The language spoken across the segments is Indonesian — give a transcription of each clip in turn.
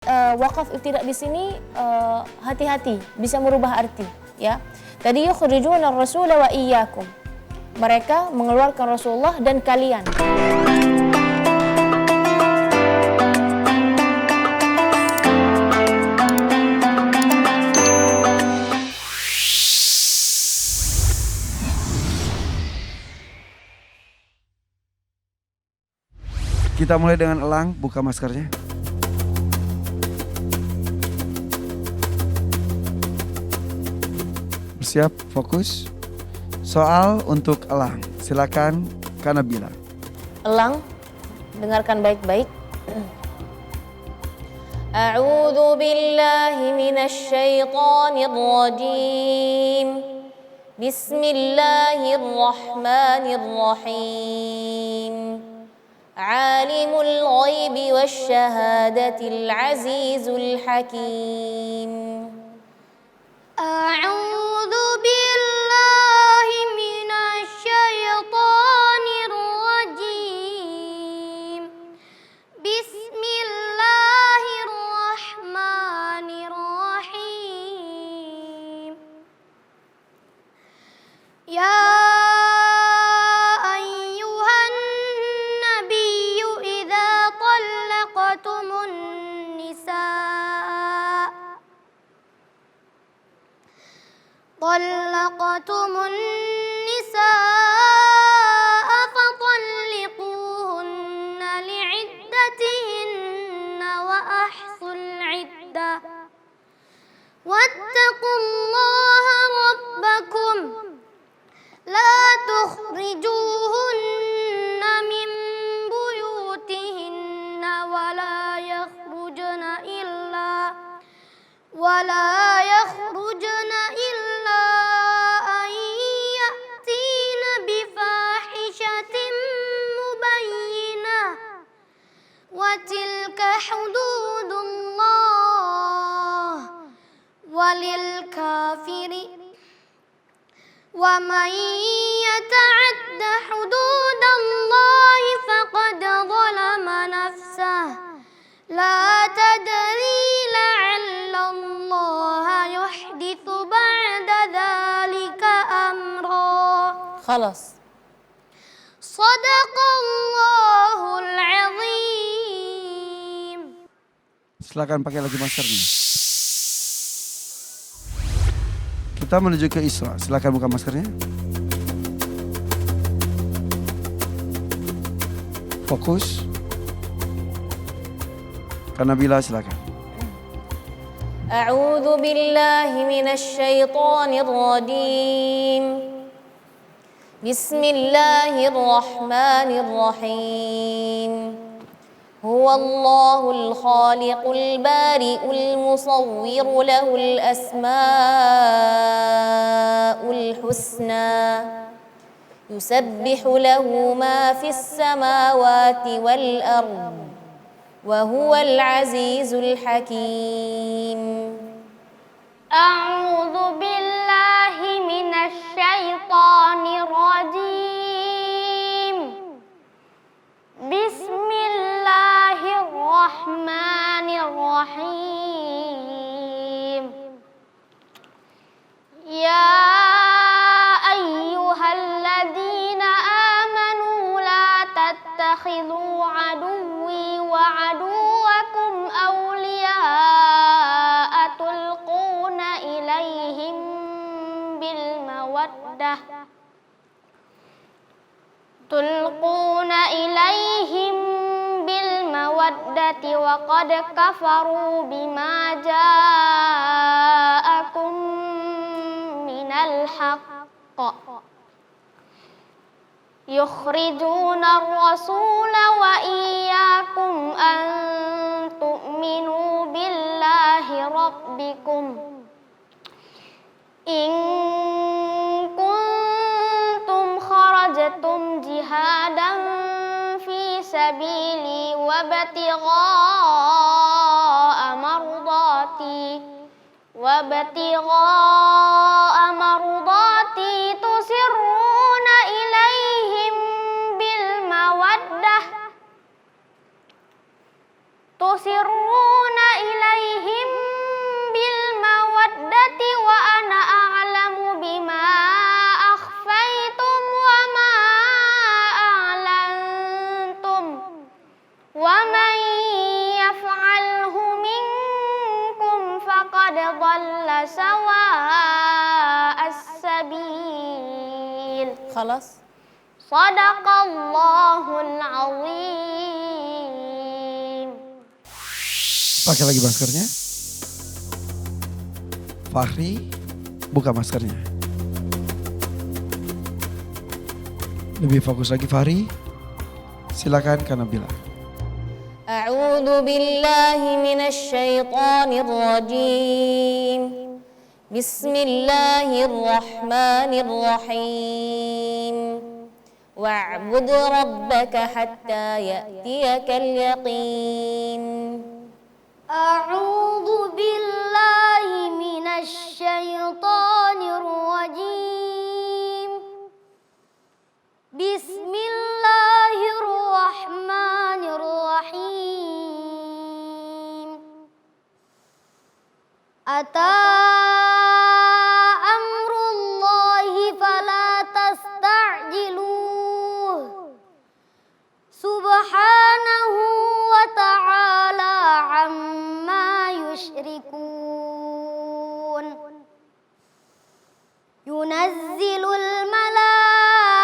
Wakaf ibtidak di sini hati-hati bisa merubah arti, ya. Tadi yukhrijuna ar-rasula wa iyyakum. Mereka mengeluarkan Rasulullah dan kalian. Kita mulai dengan elang, buka maskernya. Bersiap, fokus. Soal untuk elang, silakan Kak Nabila. Elang, dengarkan baik-baik. A'udzu billahi minasy syaithanir rajim. Bismillahirrahmanirrahim. Alimul ghaibi wasyahadatil azizul hakim. A'udzu billahi minasy syaithanir rajim. Bismillahirrahmanirrahim. Ya ayyuhan nabiyyu idza talaqtumun nisaa fatalliquhunna li'iddatihinna wa ahsul 'iddah wattaqullaha rabbakum la tukhrijuhunna min buyutihinna wa la yakhrujna illa an ya'tina bifahishatin mubayyinah wa tilka hududullah walil kafirin wa man yata'adda hududallahi faqad zalama nafsah la tadri la'alla Allah yuhdithu ba'da dhalika amra. Khalas. Shadaqallahul azim. Silakan pakai lagi maskernya. Kita menuju ke Isra. Silakan buka maskernya. Fokus. Kak Nabila, silakan. A'udzu billahi minasy syaithanir rajim. Bismillahirrahmanirrahim. Huwallahul khaliqul bari'ul musawwiru lahul asmaul husna. Yusabbihu lahu ma fis samawati wal ardh. Wa huwal azizul hakim. A'udzu billahi minasy syaithanir rajim. Bismillahirrahmanirrahim. Ya ayyuhalladzina amanu la tattakhidhu aduwwi wa aduwwakum awliya'a tulquna ilaihim bil mawaddati wa qad kafaru bima ja'akum minal haqq yukhrijuna ar-rasula wa iyyakum an tu'minu billahi rabbikum in kuntum kharajtum jihadan fi sabili wa batigha'a mardati tusirruna ilaihim bil mawaddah tusirruna ضل سواء السبيل. خلاص. صدق الله العظيم. Pakai lagi maskernya. Fahri, buka maskernya. Lebih fokus lagi Fahri. Silakan Kak Nabila. A'udzu billahi minasy syaithanir rajim. Bismillahirrahmanirrahim. Wa'bud rabbaka hatta ya'tiyakal yaqin. A'udzu billahi minasy syaithanir rajim. Bismillahirrahmanirrahim. Ata amrullahi fala tasta'jiluh. Subhanahu wa ta'ala amma yushrikun. Yunazzilul malaikata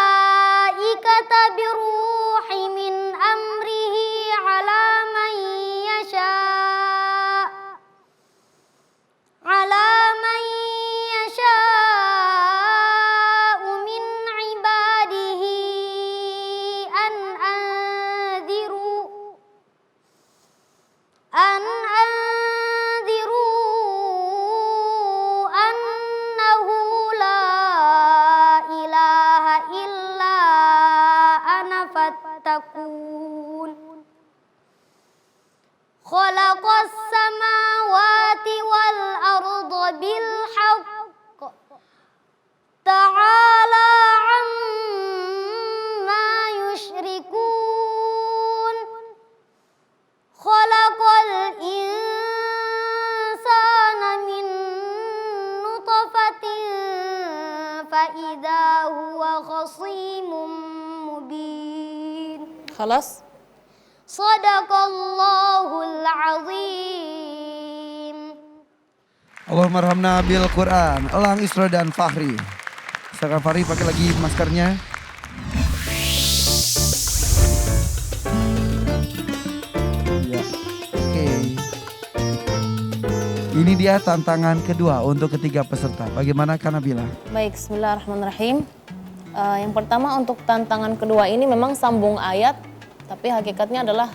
biruhi min amrihi ala man yasha' min ibadihi an anziru annahu la ilaha illa ana fattakun. Khalaqas samawati wal arda bil haqq. Ta'ala amma yushrikun. Khalaqal insana min nutfatin fa idza huwa khasimun mubin. خلاص. Sadaqallahul azim. Allahumma arhamna bil Quran. Elang, Isra dan Fahri. Silakan Fahri pakai lagi maskernya. Ya. Oke. Ini dia tantangan kedua untuk ketiga peserta. Bagaimana Kak Nabila? Baik, bismillahirrahmanirrahim. Yang pertama untuk tantangan kedua ini memang sambung ayat, tapi hakikatnya adalah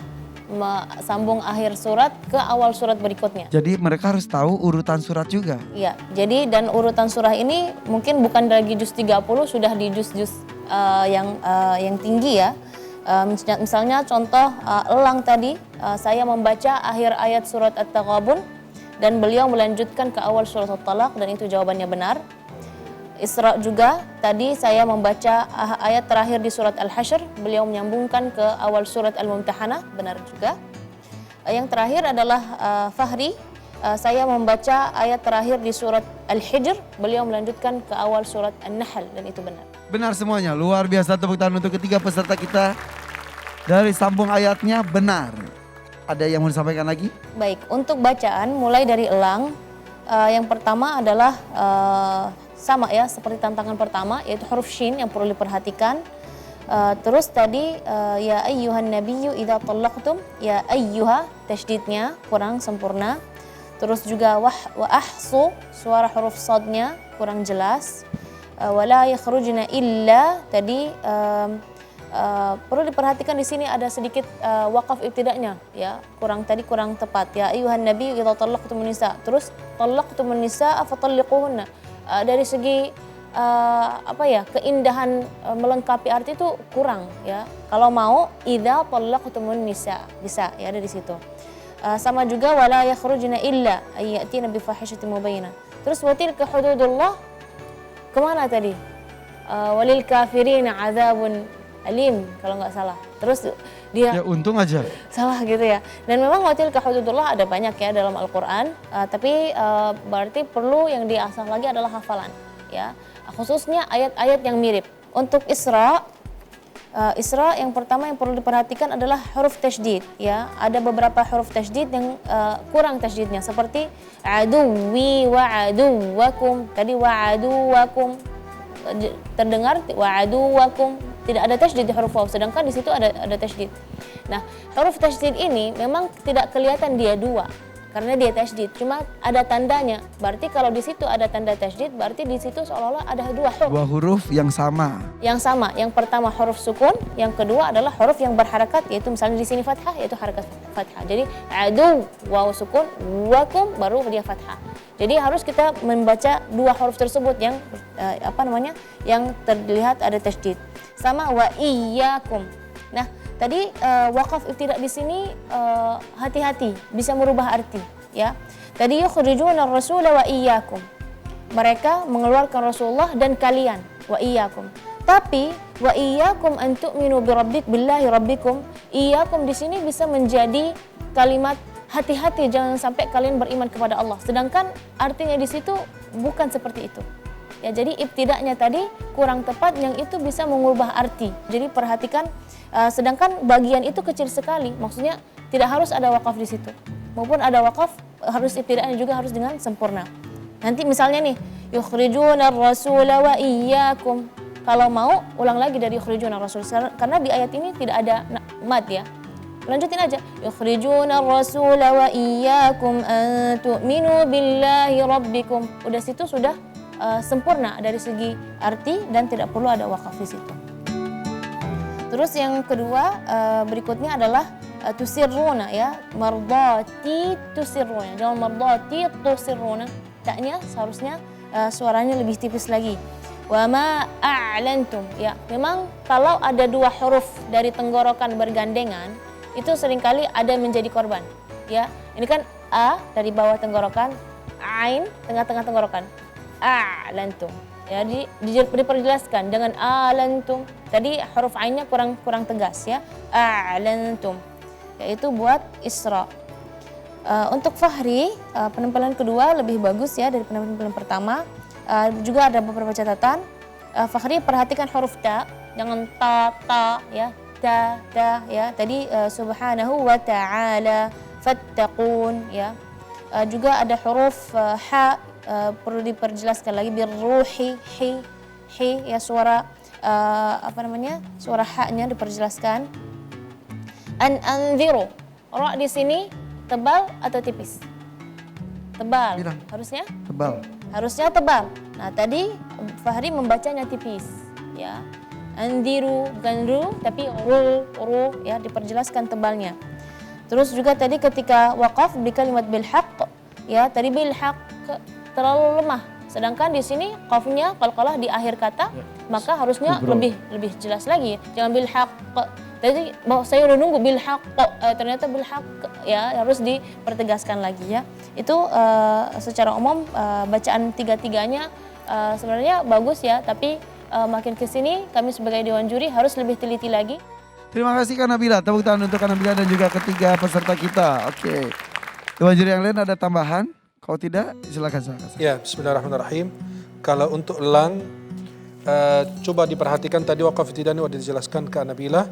sambung akhir surat ke awal surat berikutnya. Jadi mereka harus tahu urutan surat juga. Iya, jadi dan urutan surah ini mungkin bukan lagi juz 30, sudah di juz-juz yang tinggi ya. Misalnya contoh elang tadi, saya membaca akhir ayat surat At-Taghabun dan beliau melanjutkan ke awal surat At-Talaq dan itu jawabannya benar. Isra juga, tadi saya membaca ayat terakhir di surat Al-Hasyr, beliau menyambungkan ke awal surat Al-Mumtahanah, benar juga. Yang terakhir adalah Fahri, saya membaca ayat terakhir di surat Al-Hijr, beliau melanjutkan ke awal surat An-Nahl dan itu benar. Benar semuanya, luar biasa, tepuk tangan untuk ketiga peserta kita. Dari sambung ayatnya benar. Ada yang mau disampaikan lagi? Baik, untuk bacaan mulai dari elang, yang pertama adalah sama ya seperti tantangan pertama yaitu huruf shin yang perlu diperhatikan. Terus tadi ya ayyuhan nabiyyu idza talaqtum, ya ayyuha tasydidnya kurang sempurna. Terus juga wa ahsu, suara huruf shadnya kurang jelas. Wala yakhrujna illa tadi perlu diperhatikan di sini ada sedikit wakaf ibtida'nya ya, kurang tepat ya ayyuhan nabiyyu idza talaqtumun nisa. Terus talaqtumun nisa fatalliquhunna. Dari segi keindahan melengkapi arti itu kurang ya. Kalau mau idza talaqtumun nisa bisa ya dari situ. Sama juga wala yakhrujna illa ayatina bi fahishatin mubayyinah. Terus watilka hududullah kemana tadi? Walil kafirina azabun alim kalau nggak salah. Terus dia ya untung aja salah gitu ya. Dan memang watilka hududullah ada banyak ya dalam Al-Quran, tapi berarti perlu yang diasah lagi adalah hafalan ya, khususnya ayat-ayat yang mirip. Untuk Isra Isra yang pertama yang perlu diperhatikan adalah huruf tasydid ya. Ada beberapa huruf tasydid yang kurang tasydidnya seperti aduwi wa aduwakum. Tadi wa aduwakum terdengar wa aduwakum tidak ada tasydid di huruf waw, sedangkan di situ ada tasydid. Nah, huruf tasydid ini memang tidak kelihatan dia dua karena dia tasydid, cuma ada tandanya. Berarti kalau di situ ada tanda tasydid, berarti di situ seolah-olah ada dua huruf. Dua huruf yang sama. Yang sama, yang pertama huruf sukun, yang kedua adalah huruf yang berharakat, yaitu misalnya di sini fathah, yaitu harakat fathah. Jadi adu waw sukun, wakum baru dia fathah. Jadi harus kita membaca dua huruf tersebut yang yang terlihat ada tasydid. Sama wa iyyakum. Nah, tadi waqaf ibtida di sini hati-hati bisa merubah arti ya. Tadi yukhrijuna ar-rasula wa iyyakum. Mereka mengeluarkan Rasulullah dan kalian wa iyyakum. Tapi wa iyyakum an tu'minu billahi rabbikum. Iyyakum di sini bisa menjadi kalimat hati-hati jangan sampai kalian beriman kepada Allah. Sedangkan artinya di situ bukan seperti itu. Ya, jadi ibtida'nya tadi kurang tepat yang itu bisa mengubah arti. Jadi perhatikan sedangkan bagian itu kecil sekali. Maksudnya tidak harus ada wakaf di situ. Maupun ada wakaf harus ibtida'nya juga harus dengan sempurna. Nanti misalnya nih yukhrijuna ar-rasula wa iyyakum. Kalau mau ulang lagi dari yukhrijuna ar-rasul karena di ayat ini tidak ada mad ya. Lanjutin aja. Yukhrijuna ar-rasula wa iyyakum an tu'minu billahi rabbikum. Udah situ sudah sempurna dari segi arti dan tidak perlu ada wakaf di situ. Terus yang kedua berikutnya adalah tusirruna ya, mardati tusirruna. Jangan mardati tusirruna. Taknya seharusnya suaranya lebih tipis lagi. Wa ma a'lantum ya. Memang kalau ada dua huruf dari tenggorokan bergandengan itu seringkali ada menjadi korban ya. Ini kan a dari bawah tenggorokan, ain tengah-tengah tenggorokan. A'lantum. Ya, diperjelaskan dengan a'lantum. Tadi huruf ainnya kurang tegas ya. A'lantum. Yaitu buat Isra. Untuk Fahri, penempelan kedua lebih bagus ya dari penempelan pertama. Juga ada beberapa catatan. Fahri perhatikan huruf ta, jangan ta ya. Ta ya. Tadi subhanahu wa ta'ala fattaqun ya. Juga ada huruf ha perlu diperjelaskan lagi birruhi hi ya suara suara ha-nya diperjelaskan. Anziru. Ra di sini tebal atau tipis? Tebal. Bilang. Harusnya? Tebal. Harusnya tebal. Nah, tadi Fahri membacanya tipis ya. Anziru bukan ru tapi ru ya diperjelaskan tebalnya. Terus juga tadi ketika waqaf di kalimat bil haqq ya, tadi bil haqq terlalu lemah. Sedangkan di sini qafnya qalqalah di akhir kata, maka harusnya lebih jelas lagi. Jangan bil haqq. Tadi saya udah nunggu bil haqq, ternyata bil haqq ya harus dipertegaskan lagi ya. Itu secara umum bacaan tiga-tiganya sebenarnya bagus ya, tapi makin ke sini kami sebagai dewan juri harus lebih teliti lagi. Terima kasih Kak Nabila. Tepuk tangan untuk Kak Nabila dan juga ketiga peserta kita. Oke. Dewan juri yang lain ada tambahan? Kalau tidak, silakan. Ya, bismillahirrahmanirrahim. Kalau untuk lang, coba diperhatikan tadi waqaf ibtida ini sudah dijelaskan ke Nabila.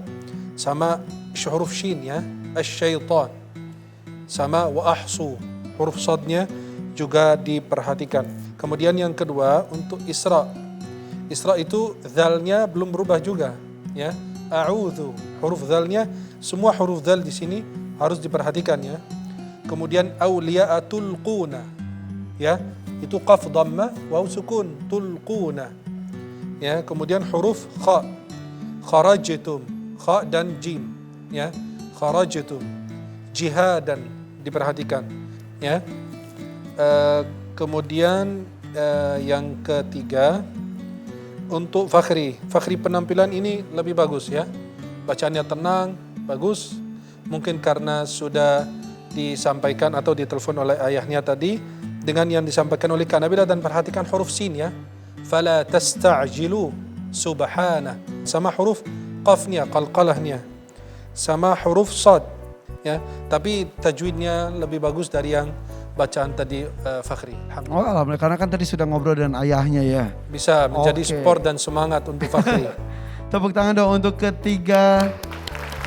Sama huruf shin ya, asy-syaitan. Sama wa ahsu, huruf sadnya juga diperhatikan. Kemudian yang kedua untuk Isra. Isra itu dzalnya belum berubah juga ya. A'udzu, huruf dzalnya semua huruf dzal di sini harus diperhatikan ya. Kemudian auliya'a tulquna ya, itu qaf dhamma waw sukun tulquna ya. Kemudian huruf kha, kharajtum, kha dan jim ya, kharajtum, jihadan diperhatikan ya. Kemudian yang ketiga untuk Fakhri penampilan ini lebih bagus ya, bacaannya tenang, bagus. Mungkin karena sudah disampaikan atau ditelepon oleh ayahnya tadi dengan yang disampaikan oleh Kak Nabila, dan perhatikan huruf sin ya. Fala tasta'jilu subhana, sama huruf qafnya, qalqalahnya, sama huruf sad ya. Tapi tajwidnya lebih bagus dari yang bacaan tadi Fakhri. Oh alhamdulillah, karena kan tadi sudah ngobrol dengan ayahnya ya. Bisa menjadi support dan semangat untuk Fakhri. Tepuk tangan dong untuk ketiga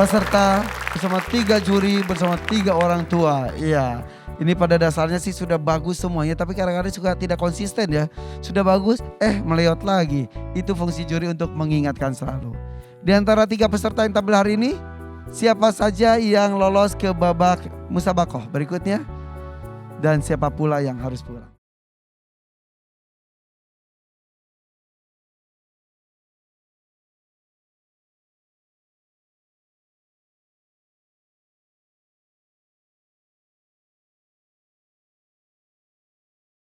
peserta bersama 3 juri bersama 3 orang tua. Iya, ini pada dasarnya sih sudah bagus semuanya, tapi kadang-kadang juga tidak konsisten ya. Sudah bagus, meleot lagi. Itu fungsi juri untuk mengingatkan selalu. Di antara 3 peserta yang tampil hari ini, siapa saja yang lolos ke babak musabakoh berikutnya? Dan siapa pula yang harus pulang?